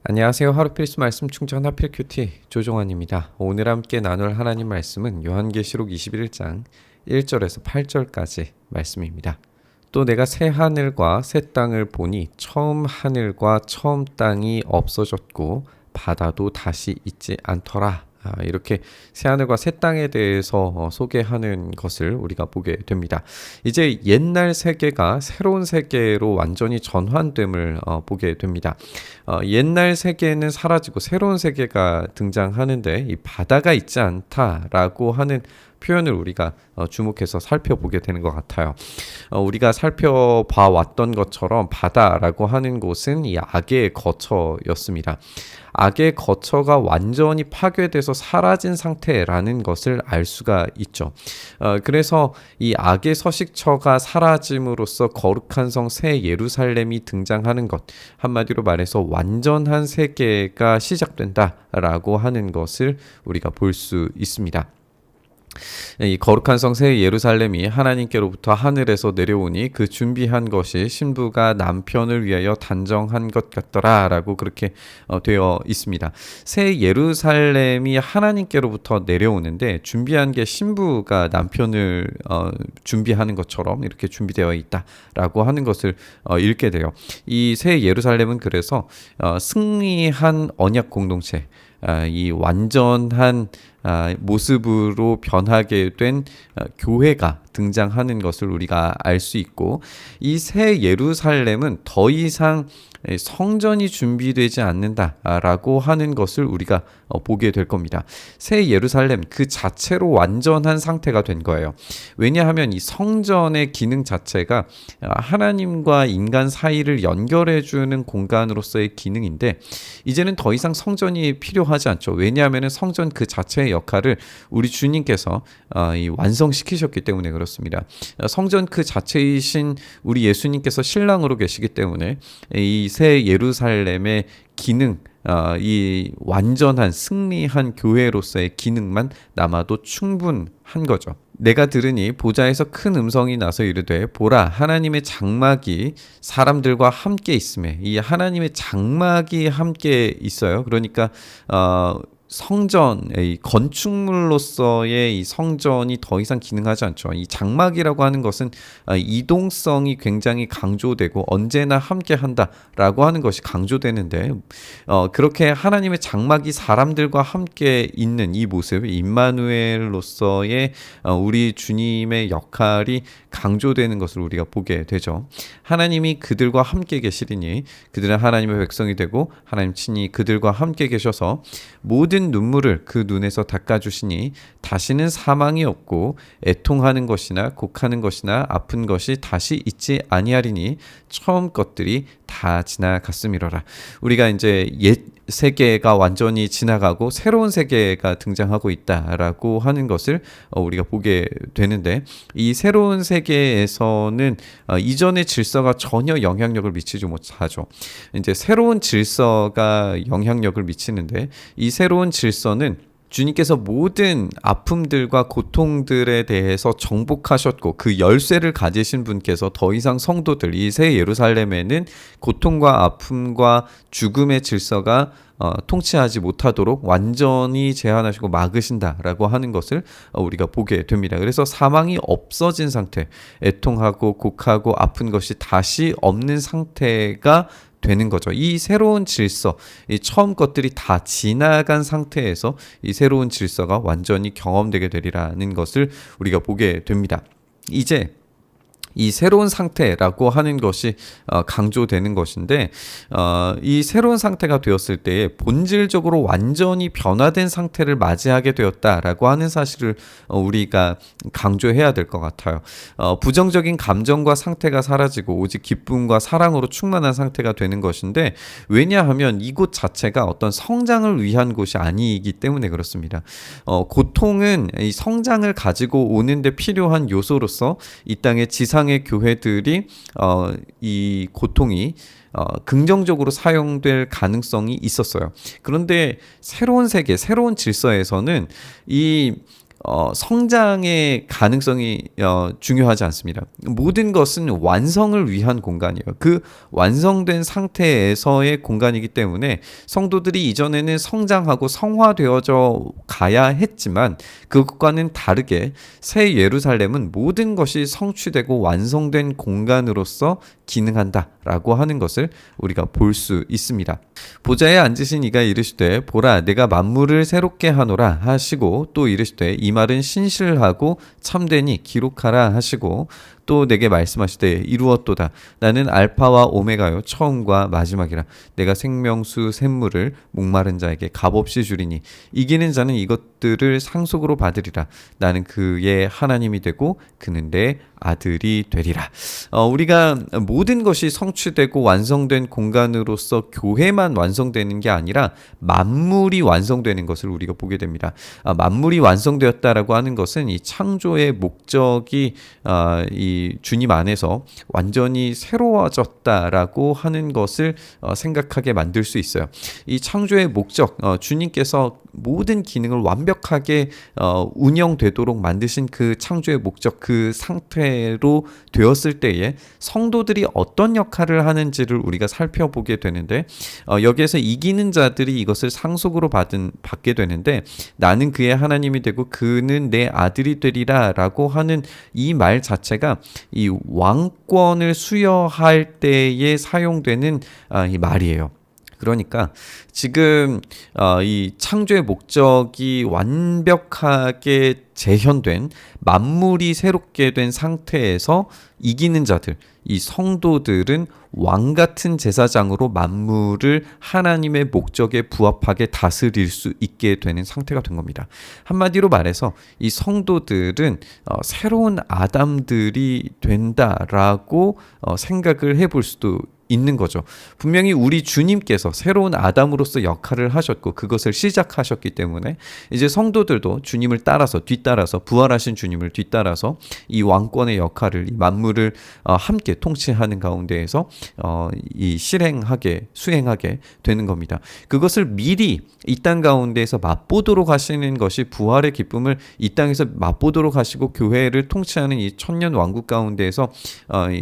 안녕하세요. 하루 필수 말씀 충전 하필 큐티 조종환입니다. 오늘 함께 나눌 하나님 말씀은 요한계시록 21장 1절에서 8절까지 말씀입니다. 또 내가 새 하늘과 새 땅을 보니 처음 하늘과 처음 땅이 없어졌고 바다도 다시 있지 않더라. 이렇게 새하늘과 새 땅에 대해서 소개하는 것을 우리가 보게 됩니다. 이제 옛날 세계가 새로운 세계로 완전히 전환됨을 보게 됩니다. 옛날 세계는 사라지고 새로운 세계가 등장하는데 이 바다가 있지 않다라고 하는 표현을 우리가 주목해서 살펴보게 되는 것 같아요. 우리가 살펴봐 왔던 것처럼 바다라고 하는 곳은 이 악의 거처였습니다. 악의 거처가 완전히 파괴돼서 사라진 상태라는 것을 알 수가 있죠. 그래서 이 악의 서식처가 사라짐으로써 거룩한 성 새 예루살렘이 등장하는 것, 한마디로 말해서 완전한 세계가 시작된다라고 하는 것을 우리가 볼 수 있습니다. 이 거룩한 성 새 예루살렘이 하나님께로부터 하늘에서 내려오니 그 준비한 것이 신부가 남편을 위하여 단정한 것 같더라라고 그렇게 되어 있습니다. 새 예루살렘이 하나님께로부터 내려오는데 준비한 게 신부가 남편을 준비하는 것처럼 이렇게 준비되어 있다라고 하는 것을 읽게 돼요. 이 새 예루살렘은 그래서 승리한 언약 공동체, 이 완전한 모습으로 변하게 된 교회가 등장하는 것을 우리가 알 수 있고, 이 새 예루살렘은 더 이상 성전이 준비되지 않는다라고 하는 것을 우리가 보게 될 겁니다. 새 예루살렘 그 자체로 완전한 상태가 된 거예요. 왜냐하면 이 성전의 기능 자체가 하나님과 인간 사이를 연결해주는 공간으로서의 기능인데, 이제는 더 이상 성전이 필요하지 않죠. 왜냐하면 성전 그 자체의 역할을 우리 주님께서 완성시키셨기 때문에 그렇습니다. 성전 그 자체이신 우리 예수님께서 신랑으로 계시기 때문에 이 새 예루살렘의 기능, 이 완전한 승리한 교회로서의 기능만 남아도 충분한 거죠. 내가 들으니 보좌에서 큰 음성이 나서 이르되 보라 하나님의 장막이 사람들과 함께 있음에, 이 하나님의 장막이 함께 있어요. 그러니까 성전의 건축물로서의 이 성전이 더 이상 기능하지 않죠. 이 장막이라고 하는 것은 이동성이 굉장히 강조되고 언제나 함께 한다라고 하는 것이 강조되는데, 그렇게 하나님의 장막이 사람들과 함께 있는 이 모습, 임마누엘로서의 우리 주님의 역할이 강조되는 것을 우리가 보게 되죠. 하나님이 그들과 함께 계시리니 그들은 하나님의 백성이 되고 하나님 친히 그들과 함께 계셔서 모든 눈물을 그 눈에서 닦아주시니 다시는 사망이 없고 애통하는 것이나 곡하는 것이나 아픈 것이 다시 있지 아니하리니 처음 것들이 다 지나갔음이로라. 우리가 이제 옛 세계가 완전히 지나가고 새로운 세계가 등장하고 있다라고 하는 것을 우리가 보게 되는데, 이 새로운 세계에서는 이전의 질서가 전혀 영향력을 미치지 못하죠. 이제 새로운 질서가 영향력을 미치는데, 이 새로운 질서는 주님께서 모든 아픔들과 고통들에 대해서 정복하셨고 그 열쇠를 가지신 분께서 더 이상 성도들, 이 새 예루살렘에는 고통과 아픔과 죽음의 질서가 통치하지 못하도록 완전히 제한하시고 막으신다라고 하는 것을 우리가 보게 됩니다. 그래서 사망이 없어진 상태, 애통하고 곡하고 아픈 것이 다시 없는 상태가 되는 거죠. 이 새로운 질서, 이 처음 것들이 다 지나간 상태에서 이 새로운 질서가 완전히 경험되게 되리라는 것을 우리가 보게 됩니다. 이제 이 새로운 상태라고 하는 것이 강조되는 것인데, 이 새로운 상태가 되었을 때 본질적으로 완전히 변화된 상태를 맞이하게 되었다라고 하는 사실을 우리가 강조해야 될 것 같아요. 부정적인 감정과 상태가 사라지고 오직 기쁨과 사랑으로 충만한 상태가 되는 것인데, 왜냐하면 이곳 자체가 어떤 성장을 위한 곳이 아니기 때문에 그렇습니다. 고통은 이 성장을 가지고 오는데 필요한 요소로서 이 땅의 지상의 교회들이 이 고통이 긍정적으로 사용될 가능성이 있었어요. 그런데 새로운 세계, 새로운 질서에서는 이 성장의 가능성이 중요하지 않습니다. 모든 것은 완성을 위한 공간이에요. 그 완성된 상태에서의 공간이기 때문에 성도들이 이전에는 성장하고 성화되어져 가야 했지만 그것과는 다르게 새 예루살렘은 모든 것이 성취되고 완성된 공간으로서 기능한다라고 하는 것을 우리가 볼 수 있습니다. 보좌에 앉으신 이가 이르시되 보라 내가 만물을 새롭게 하노라 하시고 또 이르시되 이 말은 신실하고 참되니 기록하라 하시고 또 내게 말씀하시되 이루었도다. 나는 알파와 오메가요 처음과 마지막이라. 내가 생명수 샘물을 목마른 자에게 값없이 주리니 이기는 자는 이것들을 상속으로 받으리라. 나는 그의 하나님이 되고 그는 내 아들이 되리라. 우리가 모든 것이 성취되고 완성된 공간으로서 교회만 완성되는 게 아니라 만물이 완성되는 것을 우리가 보게 됩니다. 만물이 완성되었다라고 하는 것은 이 창조의 목적이 이 주님 안에서 완전히 새로워졌다라고 하는 것을 생각하게 만들 수 있어요. 이 창조의 목적, 주님께서 모든 기능을 완벽하게 운영되도록 만드신 그 창조의 목적, 그 상태로 되었을 때에 성도들이 어떤 역할을 하는지를 우리가 살펴보게 되는데 여기에서 이기는 자들이 이것을 상속으로 받게 되는데 나는 그의 하나님이 되고 그는 내 아들이 되리라 라고 하는 이 말 자체가 이 왕권을 수여할 때에 사용되는 이 말이에요. 그러니까 지금 이 창조의 목적이 완벽하게 재현된 만물이 새롭게 된 상태에서 이기는 자들, 이 성도들은 왕같은 제사장으로 만물을 하나님의 목적에 부합하게 다스릴 수 있게 되는 상태가 된 겁니다. 한마디로 말해서 이 성도들은 새로운 아담들이 된다라고 생각을 해볼 수도 있는 거죠. 분명히 우리 주님께서 새로운 아담으로서 역할을 하셨고 그것을 시작하셨기 때문에 이제 성도들도 주님을 따라서 뒤따라서 부활하신 주님을 뒤따라서 이 왕권의 역할을 이 만물을 함께 통치하는 가운데에서 이 수행하게 되는 겁니다. 그것을 미리 이 땅 가운데에서 맛보도록 하시는 것이 부활의 기쁨을 이 땅에서 맛보도록 하시고 교회를 통치하는 이 천년 왕국 가운데에서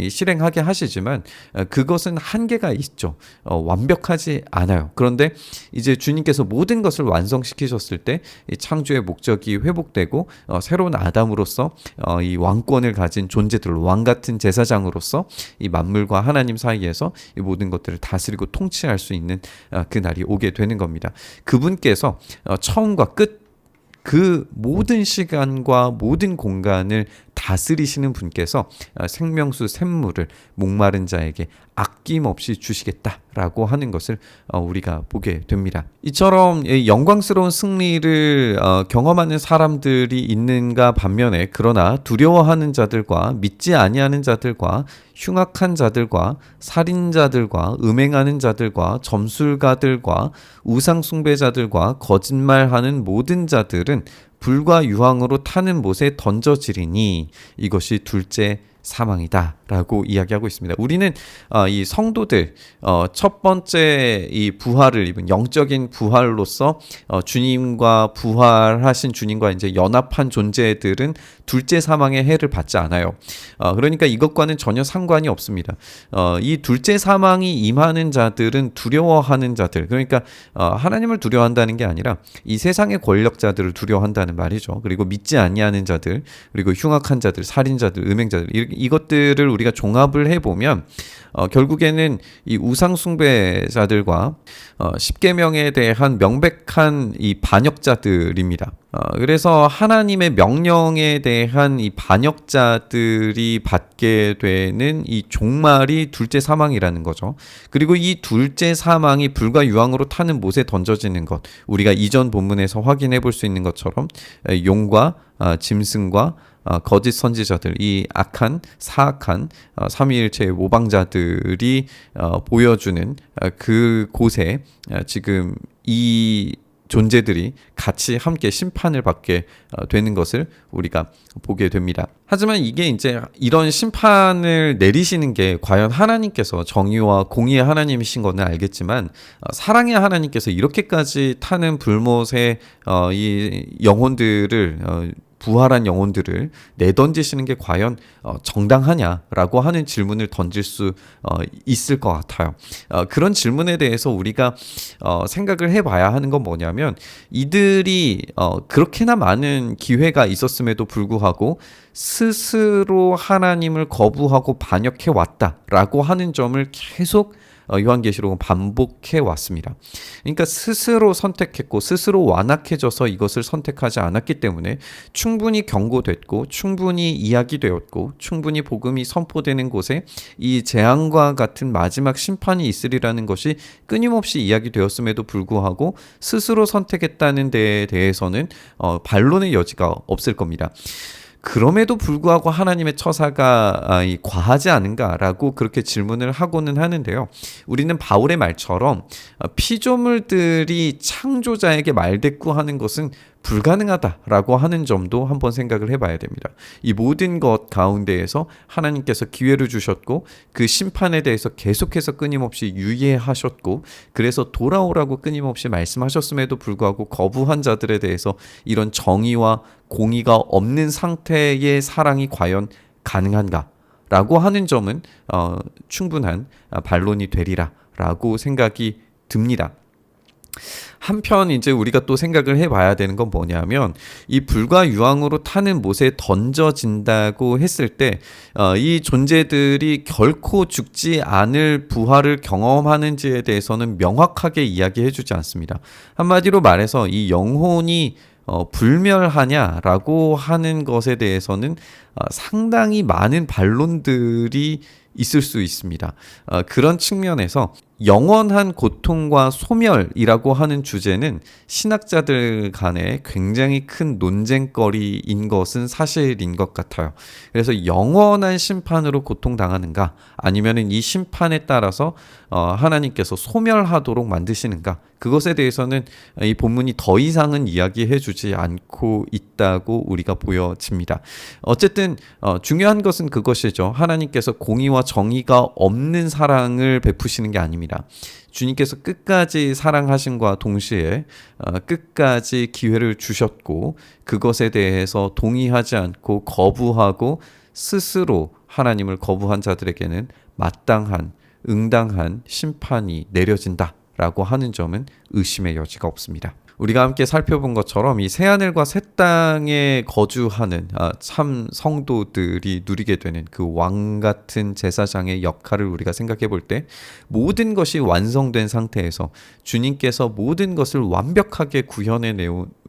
실행하게 하시지만 그것은 한계가 있죠. 완벽하지 않아요. 그런데 이제 주님께서 모든 것을 완성시키셨을 때 이 창조의 목적이 회복되고 새로운 아담으로서 이 왕권을 가진 존재들, 왕 같은 제사장으로서 이 만물과 하나님 사이에서 이 모든 것들을 다스리고 통치할 수 있는 그날이 오게 되는 겁니다. 그분께서 처음과 끝 그 모든 시간과 모든 공간을 다스리시는 분께서 생명수 샘물을 목마른 자에게 아낌없이 주시겠다라고 하는 것을 우리가 보게 됩니다. 이처럼 영광스러운 승리를 경험하는 사람들이 있는가 반면에 그러나 두려워하는 자들과 믿지 아니하는 자들과 흉악한 자들과 살인자들과 음행하는 자들과 점술가들과 우상숭배자들과 거짓말하는 모든 자들은 불과 유황으로 타는 못에 던져지리니 이것이 둘째 사망이다 라고 이야기하고 있습니다. 우리는 이 성도들 첫 번째 이 부활을 입은 영적인 부활로서 주님과 부활하신 주님과 이제 연합한 존재들은 둘째 사망의 해를 받지 않아요. 그러니까 이것과는 전혀 상관이 없습니다. 이 둘째 사망이 임하는 자들은 두려워하는 자들, 그러니까 하나님을 두려워한다는 게 아니라 이 세상의 권력자들을 두려워한다는 말이죠. 그리고 믿지 아니하는 자들, 그리고 흉악한 자들, 살인자들, 음행자들, 이것들을 우리가 종합을 해보면 결국에는 이 우상숭배자들과 십계명에 대한 명백한 이 반역자들입니다. 그래서 하나님의 명령에 대한 이 반역자들이 받게 되는 이 종말이 둘째 사망이라는 거죠. 그리고 이 둘째 사망이 불과 유황으로 타는 못에 던져지는 것, 우리가 이전 본문에서 확인해 볼 수 있는 것처럼 용과 짐승과 거짓 선지자들, 이 악한 사악한 삼위일체의 모방자들이 보여주는 그 곳에 지금 이 존재들이 같이 함께 심판을 받게 되는 것을 우리가 보게 됩니다. 하지만 이게 이제 이런 심판을 내리시는 게 과연 하나님께서 정의와 공의의 하나님이신 거는 알겠지만 사랑의 하나님께서 이렇게까지 타는 불못의 이 영혼들을 부활한 영혼들을 내던지시는 게 과연 정당하냐라고 하는 질문을 던질 수 있을 것 같아요. 그런 질문에 대해서 우리가 생각을 해봐야 하는 건 뭐냐면 이들이 그렇게나 많은 기회가 있었음에도 불구하고 스스로 하나님을 거부하고 반역해 왔다라고 하는 점을 계속 요한계시록은 반복해 왔습니다. 그러니까 스스로 선택했고 스스로 완악해져서 이것을 선택하지 않았기 때문에 충분히 경고됐고 충분히 이야기되었고 충분히 복음이 선포되는 곳에 이 재앙과 같은 마지막 심판이 있으리라는 것이 끊임없이 이야기되었음에도 불구하고 스스로 선택했다는 데에 대해서는 반론의 여지가 없을 겁니다. 그럼에도 불구하고 하나님의 처사가 과하지 않은가라고 그렇게 질문을 하고는 하는데요. 우리는 바울의 말처럼 피조물들이 창조자에게 말대꾸하는 것은 불가능하다라고 하는 점도 한번 생각을 해봐야 됩니다. 이 모든 것 가운데에서 하나님께서 기회를 주셨고 그 심판에 대해서 계속해서 끊임없이 유예하셨고 그래서 돌아오라고 끊임없이 말씀하셨음에도 불구하고 거부한 자들에 대해서 이런 정의와 공의가 없는 상태의 사랑이 과연 가능한가? 라고 하는 점은 충분한 반론이 되리라라고 생각이 듭니다. 한편 이제 우리가 또 생각을 해봐야 되는 건 뭐냐면 이 불과 유황으로 타는 못에 던져진다고 했을 때 이 존재들이 결코 죽지 않을 부활을 경험하는지에 대해서는 명확하게 이야기해주지 않습니다. 한마디로 말해서 이 영혼이 불멸하냐라고 하는 것에 대해서는 상당히 많은 반론들이 있을 수 있습니다. 그런 측면에서 영원한 고통과 소멸이라고 하는 주제는 신학자들 간에 굉장히 큰 논쟁거리인 것은 사실인 것 같아요. 그래서 영원한 심판으로 고통당하는가 아니면 이 심판에 따라서 하나님께서 소멸하도록 만드시는가 그것에 대해서는 이 본문이 더 이상은 이야기해 주지 않고 있다고 우리가 보여집니다. 어쨌든 중요한 것은 그것이죠. 하나님께서 공의와 정의가 없는 사랑을 베푸시는 게 아닙니다. 주님께서 끝까지 사랑하심과 동시에 끝까지 기회를 주셨고 그것에 대해서 동의하지 않고 거부하고 스스로 하나님을 거부한 자들에게는 마땅한 응당한 심판이 내려진다라고 하는 점은 의심의 여지가 없습니다. 우리가 함께 살펴본 것처럼 이 새하늘과 새 땅에 거주하는 참 성도들이 누리게 되는 그 왕 같은 제사장의 역할을 우리가 생각해 볼 때 모든 것이 완성된 상태에서 주님께서 모든 것을 완벽하게 구현해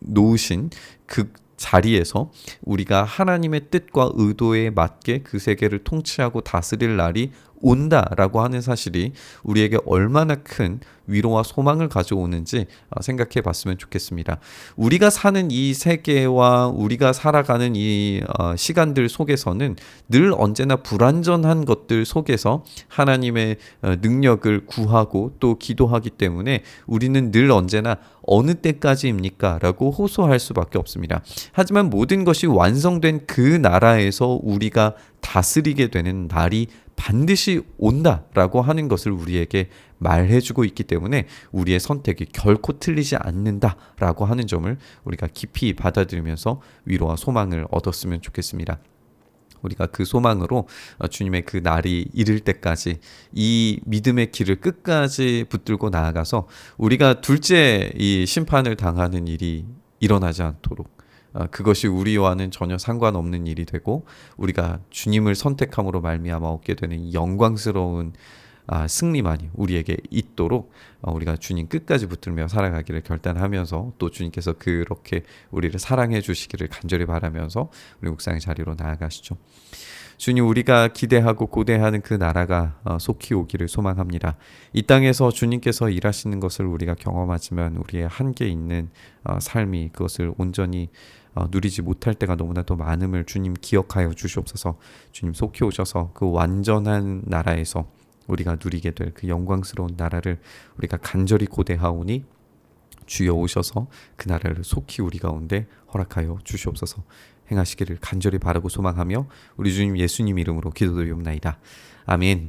놓으신 그 자리에서 우리가 하나님의 뜻과 의도에 맞게 그 세계를 통치하고 다스릴 날이 온다라고 하는 사실이 우리에게 얼마나 큰 위로와 소망을 가져오는지 생각해 봤으면 좋겠습니다. 우리가 사는 이 세계와 우리가 살아가는 이 시간들 속에서는 늘 언제나 불완전한 것들 속에서 하나님의 능력을 구하고 또 기도하기 때문에 우리는 늘 언제나 어느 때까지입니까? 라고 호소할 수밖에 없습니다. 하지만 모든 것이 완성된 그 나라에서 우리가 다스리게 되는 날이 반드시 온다라고 하는 것을 우리에게 말해주고 있기 때문에 우리의 선택이 결코 틀리지 않는다라고 하는 점을 우리가 깊이 받아들이면서 위로와 소망을 얻었으면 좋겠습니다. 우리가 그 소망으로 주님의 그 날이 이를 때까지 이 믿음의 길을 끝까지 붙들고 나아가서 우리가 둘째 이 심판을 당하는 일이 일어나지 않도록 그것이 우리와는 전혀 상관없는 일이 되고 우리가 주님을 선택함으로 말미암아 얻게 되는 영광스러운 승리만이 우리에게 있도록 우리가 주님 끝까지 붙들며 살아가기를 결단하면서 또 주님께서 그렇게 우리를 사랑해 주시기를 간절히 바라면서 우리 묵상의 자리로 나아가시죠. 주님, 우리가 기대하고 고대하는 그 나라가 속히 오기를 소망합니다. 이 땅에서 주님께서 일하시는 것을 우리가 경험하지만 우리의 한계 있는 삶이 그것을 온전히 누리지 못할 때가 너무나도 많음을 주님 기억하여 주시옵소서. 주님 속히 오셔서 그 완전한 나라에서 우리가 누리게 될 그 영광스러운 나라를 우리가 간절히 고대하오니 주여 오셔서 그 나라를 속히 우리 가운데 허락하여 주시옵소서. 행하시기를 간절히 바라고 소망하며 우리 주님 예수님 이름으로 기도드리옵나이다. 아멘.